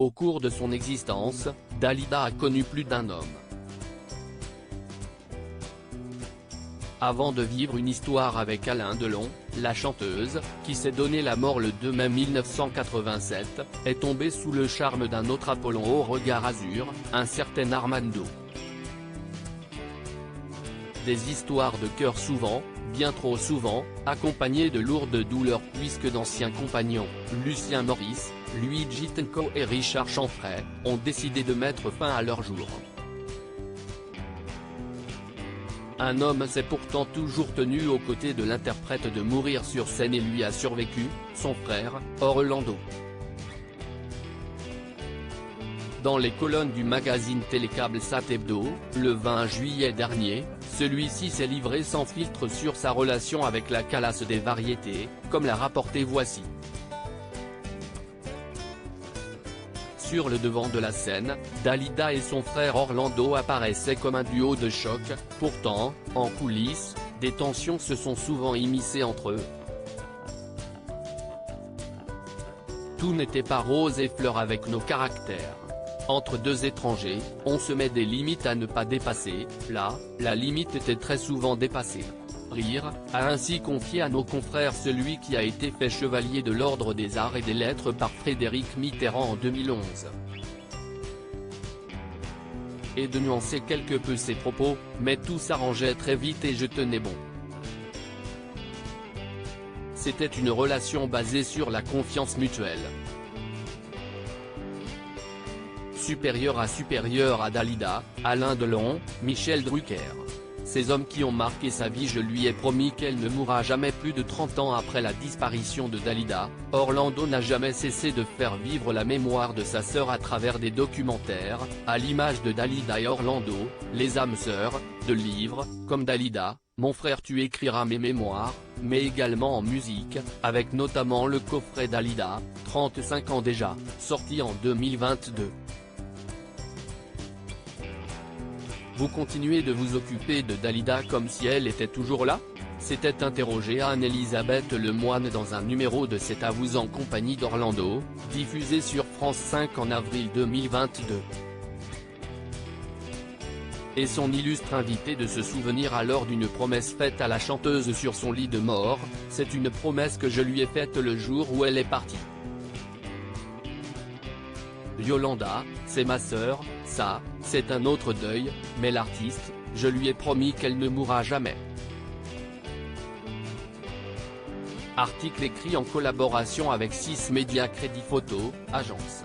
Au cours de son existence, Dalida a connu plus d'un homme. Avant de vivre une histoire avec Alain Delon, la chanteuse, qui s'est donné la mort le 2 mai 1987, est tombée sous le charme d'un autre Apollon au regard azur, un certain Armando. Des histoires de cœur souvent, bien trop souvent, accompagnées de lourdes douleurs puisque d'anciens compagnons, Lucien Maurice, Luigi Tenco et Richard Chanfray, ont décidé de mettre fin à leur jour. Un homme s'est pourtant toujours tenu aux côtés de l'interprète de mourir sur scène et lui a survécu, son frère, Orlando. Dans les colonnes du magazine télécable Sat Hebdo, le 20 juillet dernier, celui-ci s'est livré sans filtre sur sa relation avec la Calas des variétés, comme l'a rapporté Voici. Sur le devant de la scène, Dalida et son frère Orlando apparaissaient comme un duo de choc, pourtant, en coulisses, des tensions se sont souvent immiscées entre eux. Tout n'était pas rose et fleurs avec nos caractères. Entre deux étrangers, on se met des limites à ne pas dépasser, là, la limite était très souvent dépassée. Rire, a ainsi confié à nos confrères celui qui a été fait chevalier de l'Ordre des Arts et des Lettres par Frédéric Mitterrand en 2011. Et de nuancer quelque peu ses propos, mais tout s'arrangeait très vite et je tenais bon. C'était une relation basée sur la confiance mutuelle. Supérieur à Dalida, Alain Delon, Michel Drucker. Ces hommes qui ont marqué sa vie. Je lui ai promis qu'elle ne mourra jamais. Plus de 30 ans après la disparition de Dalida, Orlando n'a jamais cessé de faire vivre la mémoire de sa sœur à travers des documentaires, à l'image de Dalida et Orlando, les âmes sœurs, de livres, comme Dalida, Mon frère tu écriras mes mémoires, mais également en musique, avec notamment le coffret Dalida, 35 ans déjà, sorti en 2022. Vous continuez de vous occuper de Dalida comme si elle était toujours là? S'était interrogé Anne-Elisabeth Lemoine dans un numéro de C'est à vous en compagnie d'Orlando, diffusé sur France 5 en avril 2022. Et son illustre invité de se souvenir alors d'une promesse faite à la chanteuse sur son lit de mort, c'est une promesse que je lui ai faite le jour où elle est partie. Yolanda, c'est ma sœur, ça, c'est un autre deuil, mais l'artiste, je lui ai promis qu'elle ne mourra jamais. Article écrit en collaboration avec 6 Médias Crédit Photo, agence.